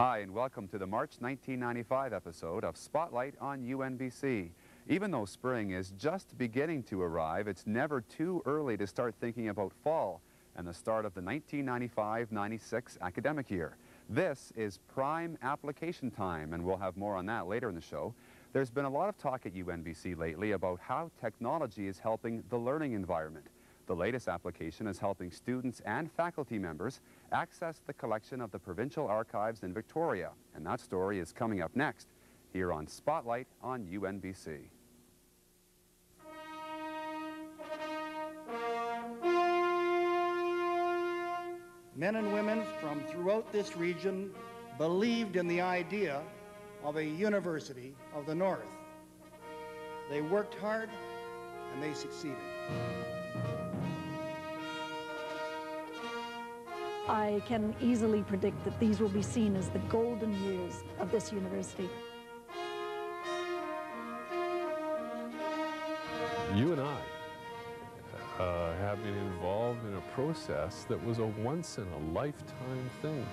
Hi, and welcome to the March 1995 episode of Spotlight on UNBC. Even though spring is just beginning to arrive, it's never too early to start thinking about fall and the start of the 1995-96 academic year. This is prime application time, and we'll have more on that later in the show. There's been a lot of talk at UNBC lately about how technology is helping the learning environment. The latest application is helping students and faculty members access the collection of the Provincial Archives in Victoria, and that story is coming up next here on Spotlight on UNBC. Men and women from throughout this region believed in the idea of a University of the North. They worked hard and they succeeded. I can easily predict that these will be seen as the golden years of this university. You and I have been involved in a process that was a once-in-a-lifetime thing.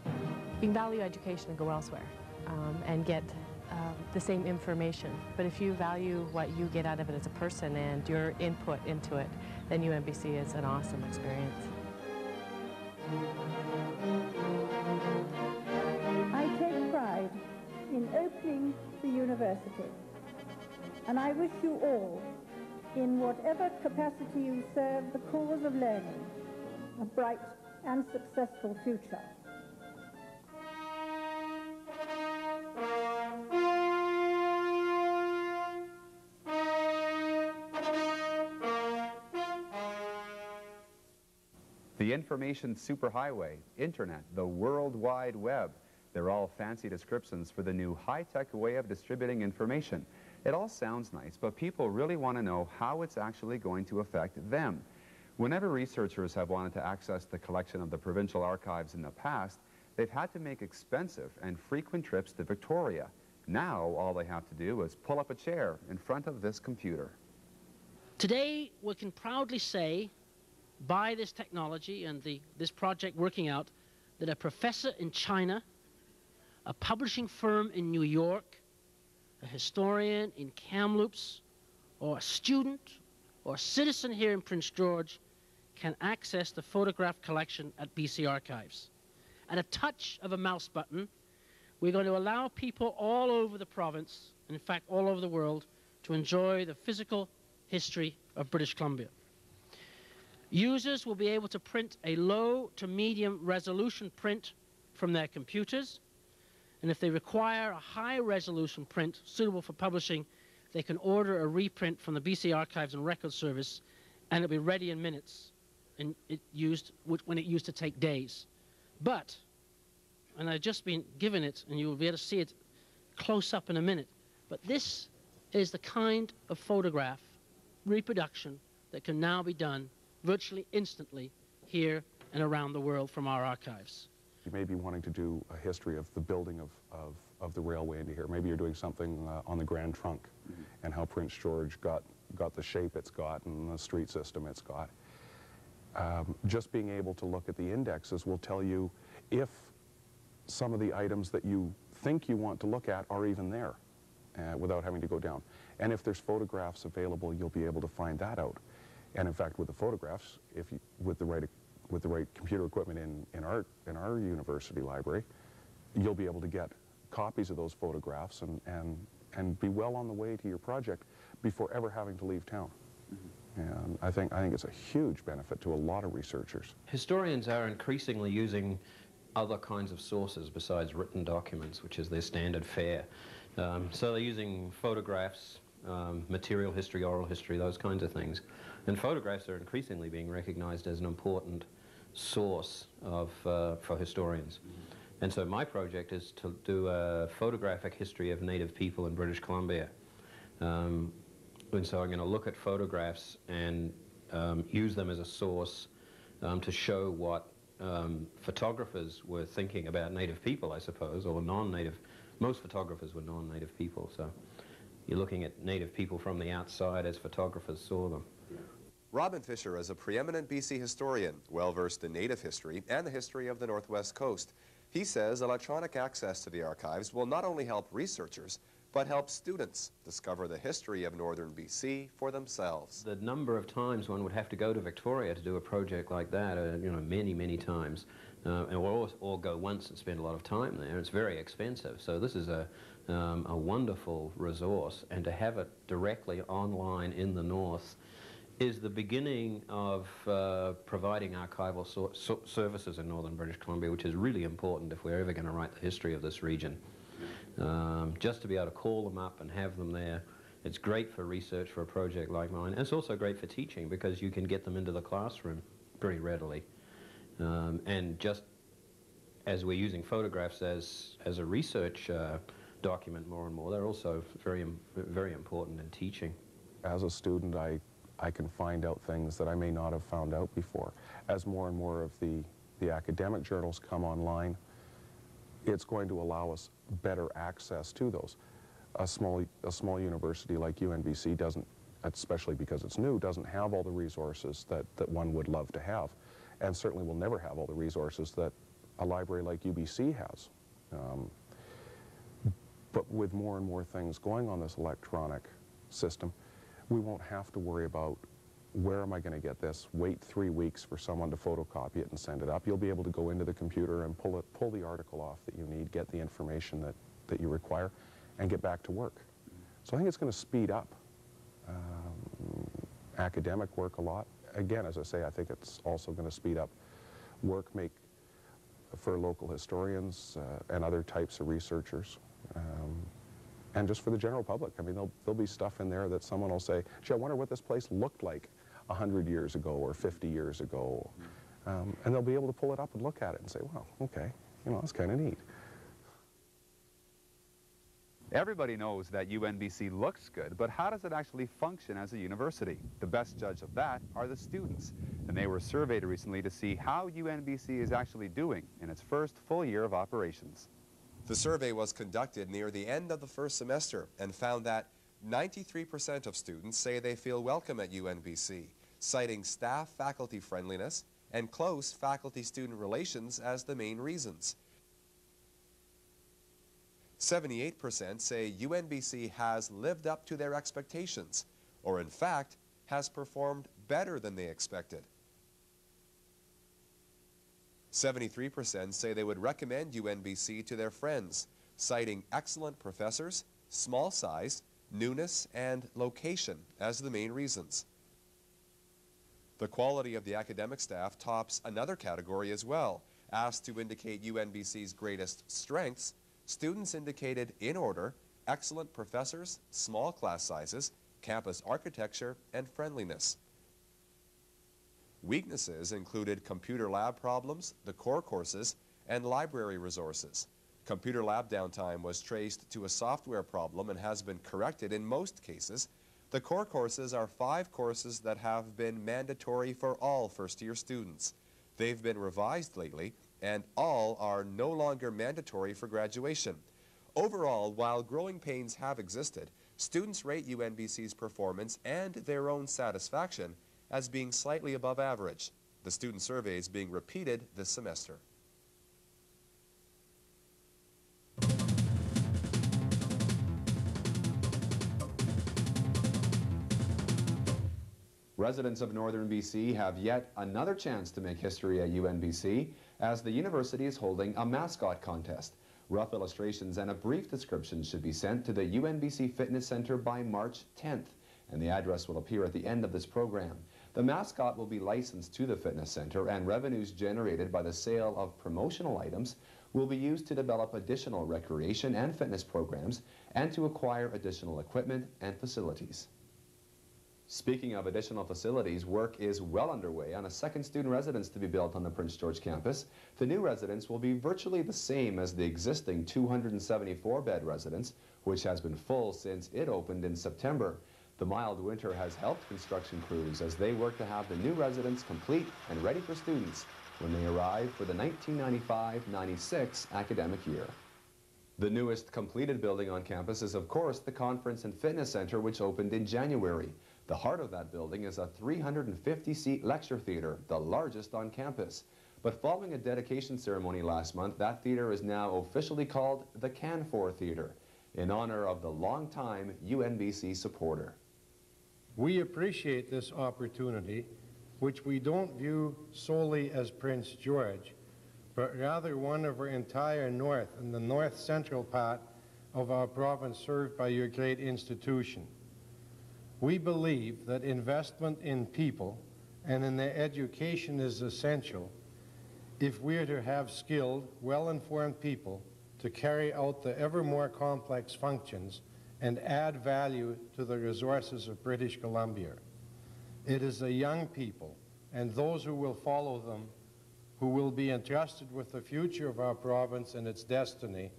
You can value education and go elsewhere and get the same information. But if you value what you get out of it as a person and your input into it, then UNBC is an awesome experience. I take pride in opening the university, and I wish you all, in whatever capacity you serve the cause of learning, a bright and successful future. The information superhighway, internet, the World Wide Web. They're all fancy descriptions for the new high-tech way of distributing information. It all sounds nice, but people really want to know how it's actually going to affect them. Whenever researchers have wanted to access the collection of the provincial archives in the past, they've had to make expensive and frequent trips to Victoria. Now, all they have to do is pull up a chair in front of this computer. Today, we can proudly say, by this technology and this project working out, that a professor in China, a publishing firm in New York, a historian in Kamloops, or a student or a citizen here in Prince George can access the photograph collection at BC Archives. At a touch of a mouse button, we're going to allow people all over the province, and in fact all over the world, to enjoy the physical history of British Columbia. Users will be able to print a low to medium resolution print from their computers, and if they require a high resolution print suitable for publishing, they can order a reprint from the BC Archives and Records Service, and it'll be ready in minutes, and when it used to take days. But, and I've just been given it, and you'll be able to see it close up in a minute, but this is the kind of photograph reproduction that can now be done virtually instantly here and around the world from our archives. You may be wanting to do a history of the building of the railway into here. Maybe you're doing something on the Grand Trunk and how Prince George got the shape it's got and the street system it's got. Just being able to look at the indexes will tell you if some of the items that you think you want to look at are even there without having to go down. And if there's photographs available, you'll be able to find that out. And in fact, with the photographs, with the right computer equipment in our university library, you'll be able to get copies of those photographs and be well on the way to your project before ever having to leave town. And I think it's a huge benefit to a lot of researchers. Historians are increasingly using other kinds of sources besides written documents, which is their standard fare. So they're using photographs, material history, oral history, those kinds of things. And photographs are increasingly being recognized as an important source for historians. And so my project is to do a photographic history of Native people in British Columbia. And so I'm going to look at photographs and use them as a source to show what photographers were thinking about Native people, I suppose, or non-Native. Most photographers were non-Native people, so you're looking at Native people from the outside as photographers saw them. Robin Fisher is a preeminent BC historian, well-versed in Native history and the history of the Northwest Coast. He says electronic access to the archives will not only help researchers, but help students discover the history of Northern BC for themselves. The number of times one would have to go to Victoria to do a project like that, you know, many, many times. And we'll all go once and spend a lot of time there. It's very expensive. So this is a wonderful resource, and to have it directly online in the north is the beginning of providing archival services in northern British Columbia, which is really important if we're ever going to write the history of this region. Just to be able to call them up and have them there, it's great for research for a project like mine. And it's also great for teaching because you can get them into the classroom pretty readily. And just as we're using photographs as a research document more and more, they're also very, very important in teaching. As a student, I can find out things that I may not have found out before. As more and more of the academic journals come online, it's going to allow us better access to those. A small university like UNBC doesn't, especially because it's new, doesn't have all the resources that one would love to have, and certainly will never have all the resources that a library like UBC has. But with more and more things going on this electronic system, we won't have to worry about where am I going to get this, wait 3 weeks for someone to photocopy it and send it up. You'll be able to go into the computer and pull the article off that you need, get the information that you require, and get back to work. So I think it's going to speed up academic work a lot. Again, as I say, I think it's also going to speed up work for local historians and other types of researchers. And just for the general public. I mean, there'll be stuff in there that someone will say, gee, I wonder what this place looked like 100 years ago or 50 years ago. And they'll be able to pull it up and look at it and say, well, okay, you know, that's kind of neat. Everybody knows that UNBC looks good, but how does it actually function as a university? The best judge of that are the students, and they were surveyed recently to see how UNBC is actually doing in its first full year of operations. The survey was conducted near the end of the first semester and found that 93% of students say they feel welcome at UNBC, citing staff-faculty friendliness and close faculty-student relations as the main reasons. 78% say UNBC has lived up to their expectations, or in fact, has performed better than they expected. 73% say they would recommend UNBC to their friends, citing excellent professors, small size, newness, and location as the main reasons. The quality of the academic staff tops another category as well. Asked to indicate UNBC's greatest strengths, students indicated in order excellent professors, small class sizes, campus architecture, and friendliness. Weaknesses included computer lab problems, the core courses, and library resources. Computer lab downtime was traced to a software problem and has been corrected in most cases. The core courses are 5 courses that have been mandatory for all first-year students. They've been revised lately, and all are no longer mandatory for graduation. Overall, while growing pains have existed, students rate UNBC's performance and their own satisfaction as being slightly above average. The student survey is being repeated this semester. Residents of Northern BC have yet another chance to make history at UNBC as the university is holding a mascot contest. Rough illustrations and a brief description should be sent to the UNBC Fitness Centre by March 10th, and the address will appear at the end of this program. The mascot will be licensed to the fitness center, and revenues generated by the sale of promotional items will be used to develop additional recreation and fitness programs and to acquire additional equipment and facilities. Speaking of additional facilities, work is well underway on a second student residence to be built on the Prince George campus. The new residence will be virtually the same as the existing 274-bed residence, which has been full since it opened in September. The mild winter has helped construction crews as they work to have the new residence complete and ready for students when they arrive for the 1995-96 academic year. The newest completed building on campus is, of course, the Conference and Fitness Center, which opened in January. The heart of that building is a 350-seat lecture theatre, the largest on campus. But following a dedication ceremony last month, that theatre is now officially called the Canfor Theatre, in honor of the longtime UNBC supporter. We appreciate this opportunity, which we don't view solely as Prince George, but rather one of our entire north and the north central part of our province served by your great institution. We believe that investment in people and in their education is essential if we are to have skilled, well-informed people to carry out the ever more complex functions and add value to the resources of British Columbia. It is the young people and those who will follow them who will be entrusted with the future of our province and its destiny,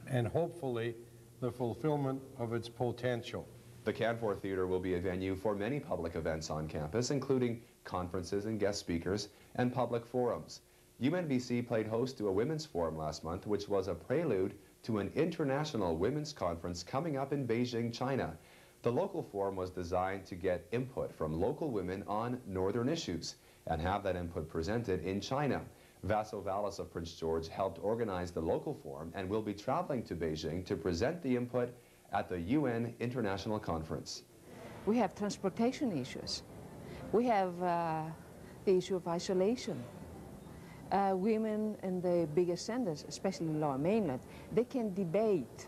and hopefully the fulfillment of its potential. The Canfor Theatre will be a venue for many public events on campus, including conferences and guest speakers and public forums. UNBC played host to a women's forum last month, which was a prelude to an international women's conference coming up in Beijing, China. The local forum was designed to get input from local women on northern issues and have that input presented in China. Vasso Vahlas of Prince George helped organize the local forum and will be traveling to Beijing to present the input at the UN International Conference. We have transportation issues. We have the issue of isolation. Women in the biggest centers, especially Lower Mainland, they can debate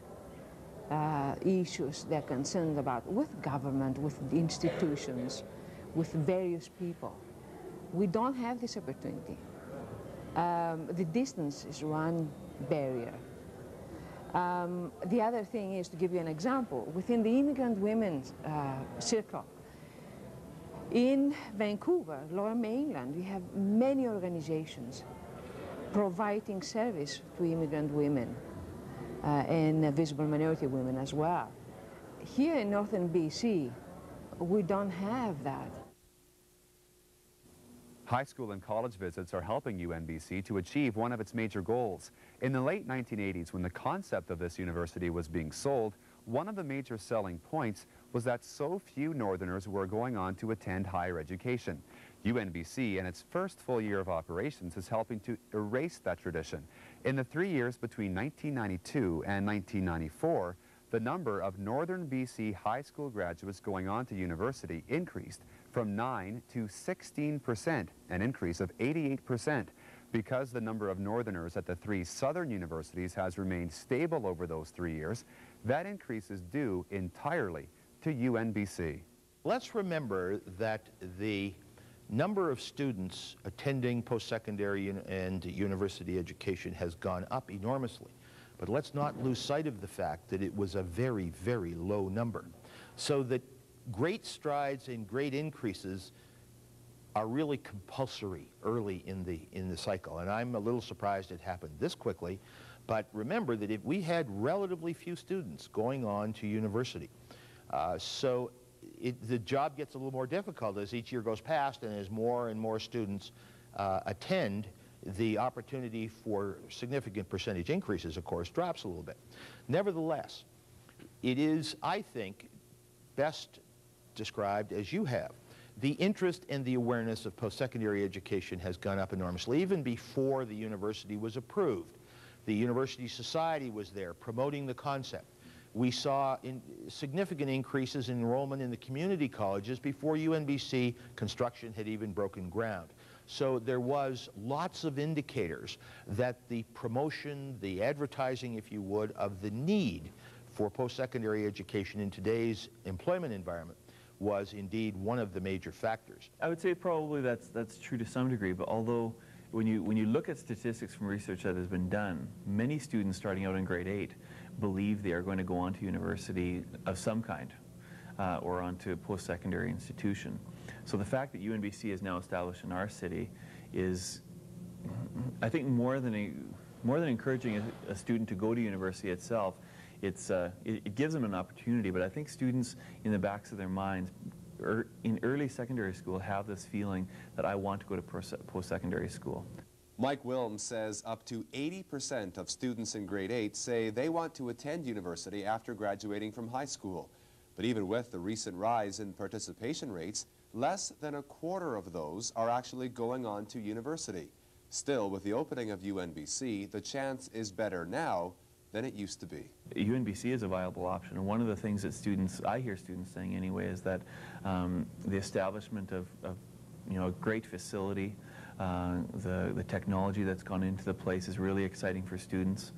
issues they're concerned about with government, with the institutions, with various people. We don't have this opportunity. The distance is one barrier. The other thing is, to give you an example, within the immigrant women's circle, in Vancouver, Lower Mainland, we have many organizations providing service to immigrant women and visible minority women as well. Here in Northern BC, we don't have that. High school and college visits are helping UNBC to achieve one of its major goals. In the late 1980s, when the concept of this university was being sold, one of the major selling points was that so few Northerners were going on to attend higher education. UNBC, in its first full year of operations, is helping to erase that tradition. In the 3 years between 1992 and 1994, the number of Northern BC high school graduates going on to university increased from 9 to 16%, an increase of 88%. Because the number of Northerners at the 3 southern universities has remained stable over those 3 years, that increase is due entirely to UNBC. Let's remember that the number of students attending post-secondary and university education has gone up enormously. But let's not lose sight of the fact that it was a very, very low number. So that great strides and great increases are really compulsory early in the cycle. And I'm a little surprised it happened this quickly. But remember that if we had relatively few students going on to university, the job gets a little more difficult as each year goes past and as more and more students attend. The opportunity for significant percentage increases, of course, drops a little bit. Nevertheless, it is, I think, best described as you have. The interest and the awareness of post-secondary education has gone up enormously, even before the university was approved. The University Society was there promoting the concept. We saw significant increases in enrollment in the community colleges before UNBC construction had even broken ground. So there was lots of indicators that the promotion, the advertising, if you would, of the need for post-secondary education in today's employment environment was indeed one of the major factors. I would say probably that's true to some degree, but although when you look at statistics from research that has been done, many students starting out in grade 8 believe they are going to go on to university of some kind or onto a post-secondary institution. So the fact that UNBC is now established in our city is, I think, more than encouraging a student to go to university itself. It gives them an opportunity, but I think students in the backs of their minds in early secondary school have this feeling that I want to go to post-secondary school. Mike Willms says up to 80% of students in grade 8 say they want to attend university after graduating from high school. But even with the recent rise in participation rates, less than a quarter of those are actually going on to university. Still, with the opening of UNBC, the chance is better now than it used to be. UNBC is a viable option, and one of the things that I hear students saying anyway, is that the establishment of a great facility, the technology that's gone into the place is really exciting for students.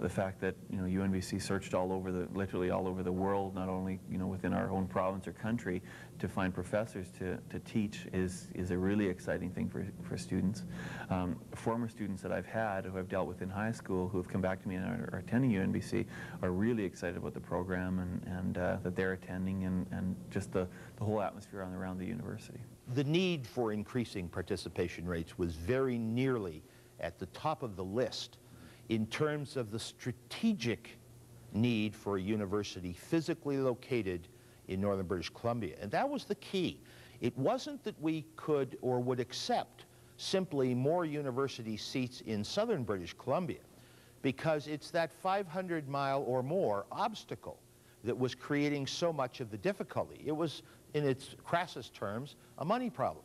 The fact that UNBC searched literally all over the world, not only within our own province or country, to find professors to teach is a really exciting thing for students. Former students that I've had who I've dealt with in high school who have come back to me and are attending UNBC are really excited about the program and that they're attending and just the whole atmosphere around the university. The need for increasing participation rates was very nearly at the top of the list in terms of the strategic need for a university physically located in northern British Columbia. And that was the key. It wasn't that we could or would accept simply more university seats in southern British Columbia, because it's that 500-mile or more obstacle that was creating so much of the difficulty. It was, in its crassest terms, a money problem.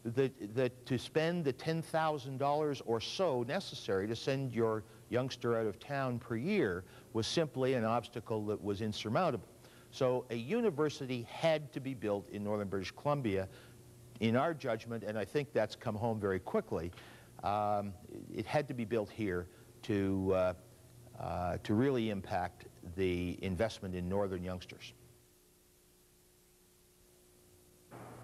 That to spend the $10,000 or so necessary to send your youngster out of town per year was simply an obstacle that was insurmountable. So a university had to be built in northern British Columbia, in our judgment, and I think that's come home very quickly. It had to be built here to really impact the investment in northern youngsters.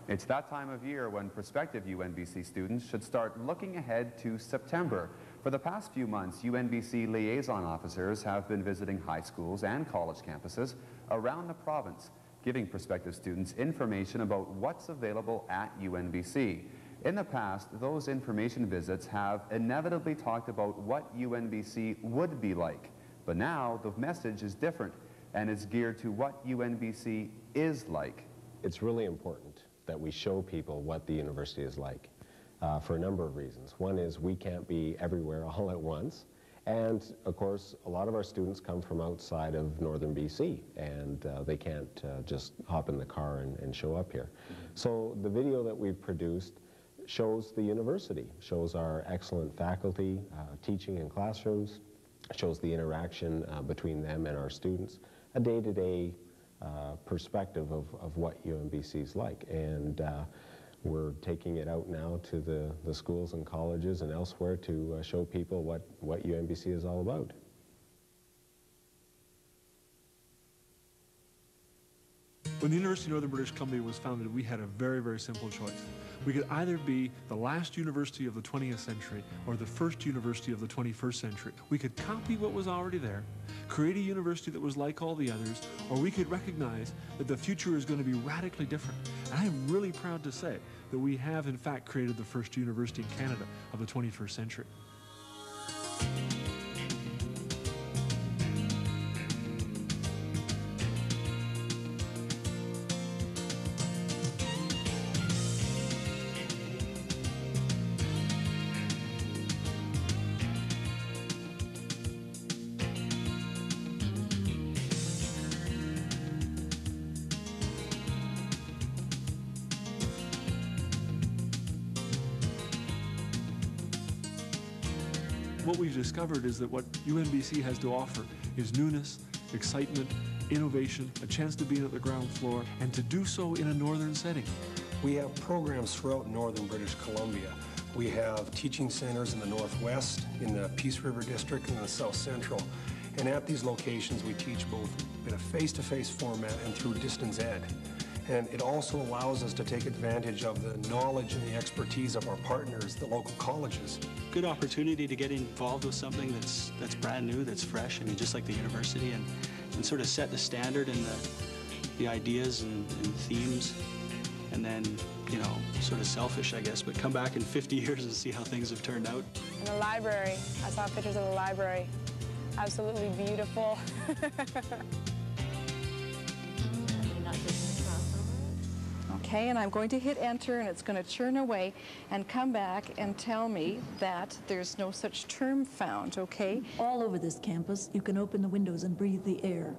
It's that time of year when prospective UNBC students should start looking ahead to September. For the past few months, UNBC Liaison Officers have been visiting high schools and college campuses around the province, giving prospective students information about what's available at UNBC. In the past, those information visits have inevitably talked about what UNBC would be like. But now, the message is different, and it's geared to what UNBC is like. It's really important that we show people what the university is like for a number of reasons. One is we can't be everywhere all at once, and of course a lot of our students come from outside of northern BC, and they can't just hop in the car and show up here. So the video that we've produced shows the university, shows our excellent faculty teaching in classrooms, shows the interaction between them and our students, a day-to-day perspective of what UNBC is like. And we're taking it out now to the schools and colleges and elsewhere to show people what UNBC is all about. When the University of Northern British Columbia was founded, we had a very, very simple choice. We could either be the last university of the 20th century or the first university of the 21st century. We could copy what was already there, create a university that was like all the others, or we could recognize that the future is going to be radically different. And I am really proud to say that we have, in fact, created the first university in Canada of the 21st century. What we've discovered is that what UNBC has to offer is newness, excitement, innovation, a chance to be at the ground floor, and to do so in a northern setting. We have programs throughout northern British Columbia. We have teaching centers in the Northwest, in the Peace River District, and in the South Central. And at these locations, we teach both in a face-to-face format and through distance ed. And it also allows us to take advantage of the knowledge and the expertise of our partners, the local colleges. Good opportunity to get involved with something that's brand new, that's fresh, I mean, just like the university, and sort of set the standard and the ideas and themes, and then, you know, sort of selfish, I guess, but come back in 50 years and see how things have turned out. In the library, I saw pictures of the library. Absolutely beautiful. Okay, and I'm going to hit enter, and it's going to churn away and come back and tell me that there's no such term found, okay? All over this campus, you can open the windows and breathe the air.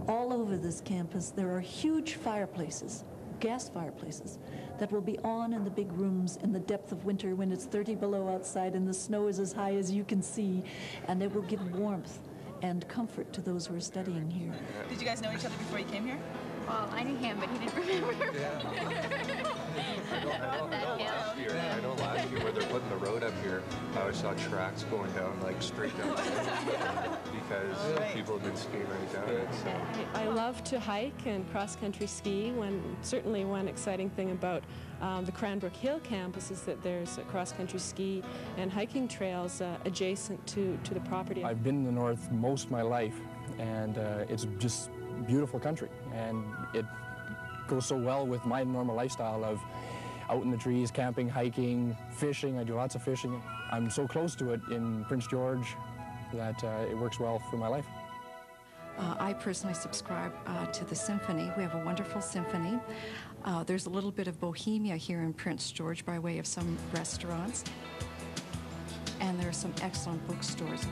All over this campus, there are huge fireplaces, gas fireplaces, that will be on in the big rooms in the depth of winter when it's 30 below outside and the snow is as high as you can see, and it will give warmth and comfort to those who are studying here. Did you guys know each other before you came here? Well, I knew him, but he didn't remember. I know last year where they're putting the road up here, I saw tracks going down, like straight down, because people have been skiing right down it. So. I love to hike and cross-country ski. Certainly one exciting thing about the Cranbrook Hill campus is that there's cross-country ski and hiking trails adjacent to the property. I've been in the north most of my life, and it's just beautiful country, and it goes so well with my normal lifestyle of out in the trees, camping, hiking, fishing. I do lots of fishing. I'm so close to it in Prince George that it works well for my life. I personally subscribe to the symphony. We have a wonderful symphony. There's a little bit of bohemia here in Prince George by way of some restaurants, and there are some excellent bookstores.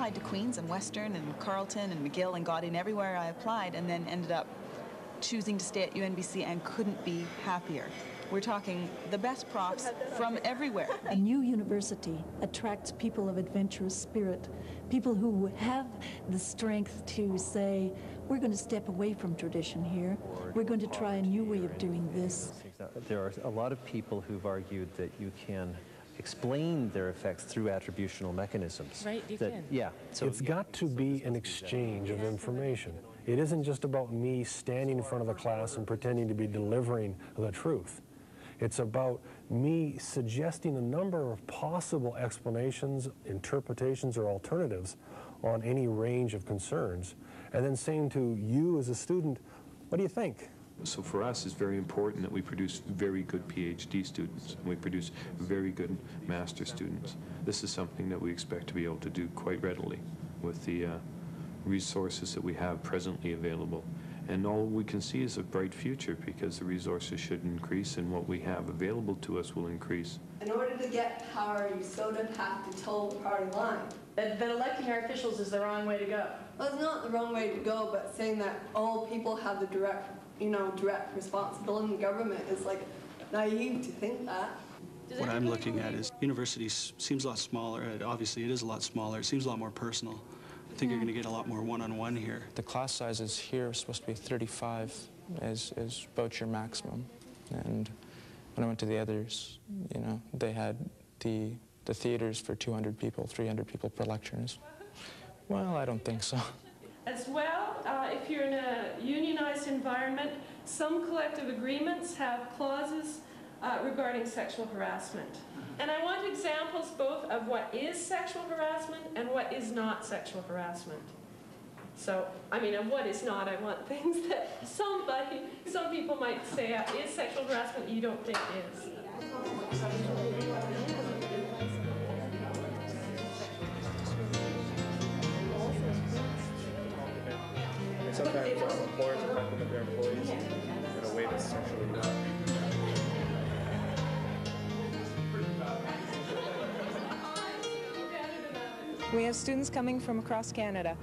To Queens and Western and Carleton and McGill and got in everywhere I applied, and then ended up choosing to stay at UNBC and couldn't be happier. We're talking the best profs from everywhere. A new university attracts people of adventurous spirit, people who have the strength to say, we're going to step away from tradition here. We're going to try a new way of doing this. There are a lot of people who've argued that you can explain their effects through attributional mechanisms. Right, you can. Yeah. So it's got to be an exchange of information. It isn't just about me standing in front of the class and pretending to be delivering the truth. It's about me suggesting a number of possible explanations, interpretations, or alternatives on any range of concerns, and then saying to you as a student, what do you think? So for us, it's very important that we produce very good PhD students, and we produce very good master students. This is something that we expect to be able to do quite readily with the resources that we have presently available. And all we can see is a bright future because the resources should increase and what we have available to us will increase. In order to get power, you sort of have to toe the party line. That electing our officials is the wrong way to go. Well, it's not the wrong way to go, but saying that all people have the direct responsibility in government is like naive to think that. What I'm looking at is universities seems a lot smaller. Obviously, it is a lot smaller. It seems a lot more personal. I think you're going to get a lot more one-on-one here. The class sizes here are supposed to be 35 is about your maximum. And when I went to the others, you know, they had the theaters for 200 people, 300 people per lecture. Well, I don't think so. As well, if you're in a unionized environment, some collective agreements have clauses regarding sexual harassment. And I want examples both of what is sexual harassment and what is not sexual harassment. So, I mean, of what is not, I want things that some people might say is sexual harassment you don't think is. Sometimes employers will compliment their employees in a way that's sexually not. We have students coming from across Canada,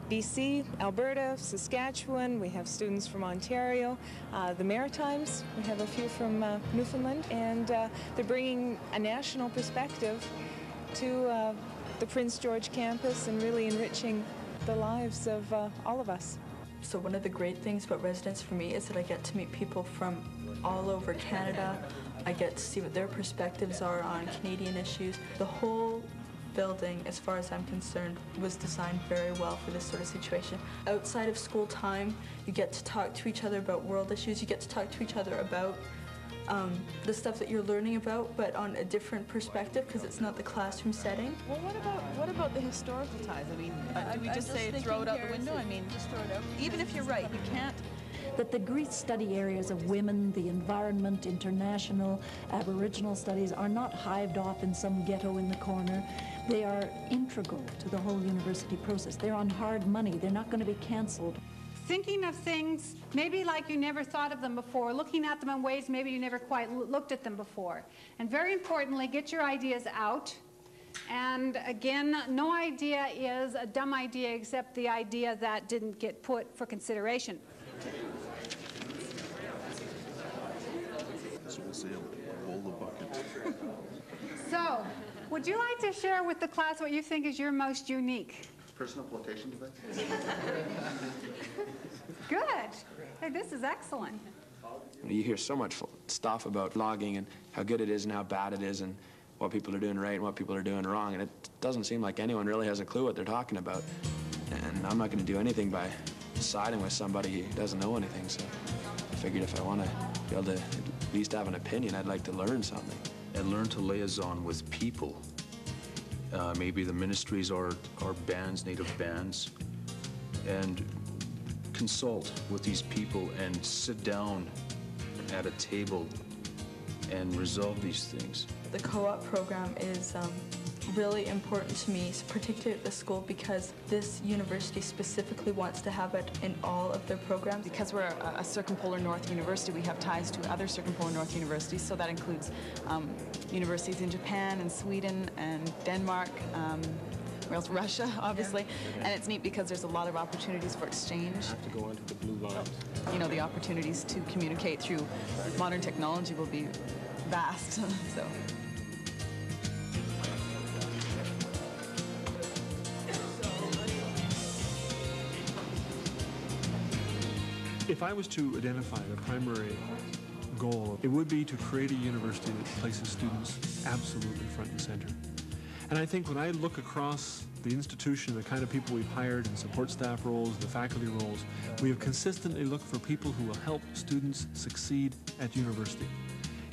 BC, Alberta, Saskatchewan. We have students from Ontario, the Maritimes. We have a few from Newfoundland, and they're bringing a national perspective to the Prince George campus and really enriching the lives of all of us. So one of the great things about residence for me is that I get to meet people from all over Canada. I get to see what their perspectives are on Canadian issues. The whole building, as far as I'm concerned, was designed very well for this sort of situation. Outside of school time, you get to talk to each other about world issues. You get to talk to each other about the stuff that you're learning about, but on a different perspective because it's not the classroom setting. Well, what about the historical ties? I mean, do we just say throw it out the window? I mean, just throw it out. Even if you're right, you can't. That the Greek study areas of women, the environment, international, Aboriginal studies are not hived off in some ghetto in the corner, They are integral to the whole university process. They're on hard money. They're not going to be canceled. Thinking of things maybe like you never thought of them before, looking at them in ways maybe you never quite looked at them before. And very importantly, get your ideas out. And again, no idea is a dumb idea except the idea that didn't get put for consideration. So, would you like to share with the class what you think is your most unique? Personal quotation device? Good. Hey, this is excellent. You hear so much stuff about vlogging and how good it is and how bad it is and what people are doing right and what people are doing wrong, and it doesn't seem like anyone really has a clue what they're talking about. And I'm not going to do anything by siding with somebody who doesn't know anything, so I figured if I want to be able to at least have an opinion, I'd like to learn something. And learn to liaison with people. Maybe the ministries are bands, native bands, and consult with these people and sit down at a table and resolve these things. The co-op program is really important to me, particularly at the school, because this university specifically wants to have it in all of their programs. Because we're a circumpolar North university, we have ties to other circumpolar North universities, so that includes universities in Japan and Sweden and Denmark, where else? Russia, obviously. And it's neat because there's a lot of opportunities for exchange. I have to go onto the blue lines. You know, the opportunities to communicate through modern technology will be vast, so. If I was to identify the primary goal, it would be to create a university that places students absolutely front and center. And I think when I look across the institution, the kind of people we've hired in support staff roles, the faculty roles, we have consistently looked for people who will help students succeed at university.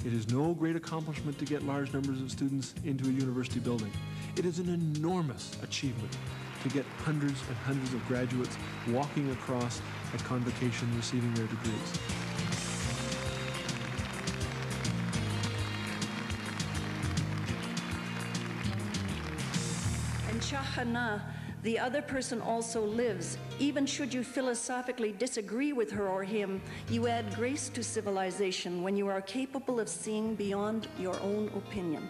It is no great accomplishment to get large numbers of students into a university building. It is an enormous achievement to get hundreds and hundreds of graduates walking across at convocation receiving their degrees. And Shahana, the other person also lives. Even should you philosophically disagree with her or him, you add grace to civilization when you are capable of seeing beyond your own opinion.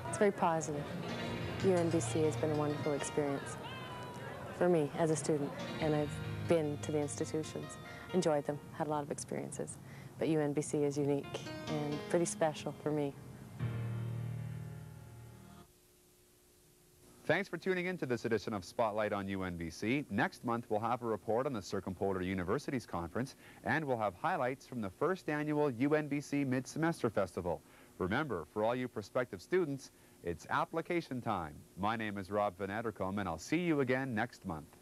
It's very positive. UNBC has been a wonderful experience for me as a student, and I've been to the institutions, enjoyed them, had a lot of experiences. But UNBC is unique and pretty special for me. Thanks for tuning in to this edition of Spotlight on UNBC. Next month, we'll have a report on the Circumpolar Universities Conference, and we'll have highlights from the first annual UNBC Mid-Semester Festival. Remember, for all you prospective students, it's application time. My name is Rob Van Addercombe, and I'll see you again next month.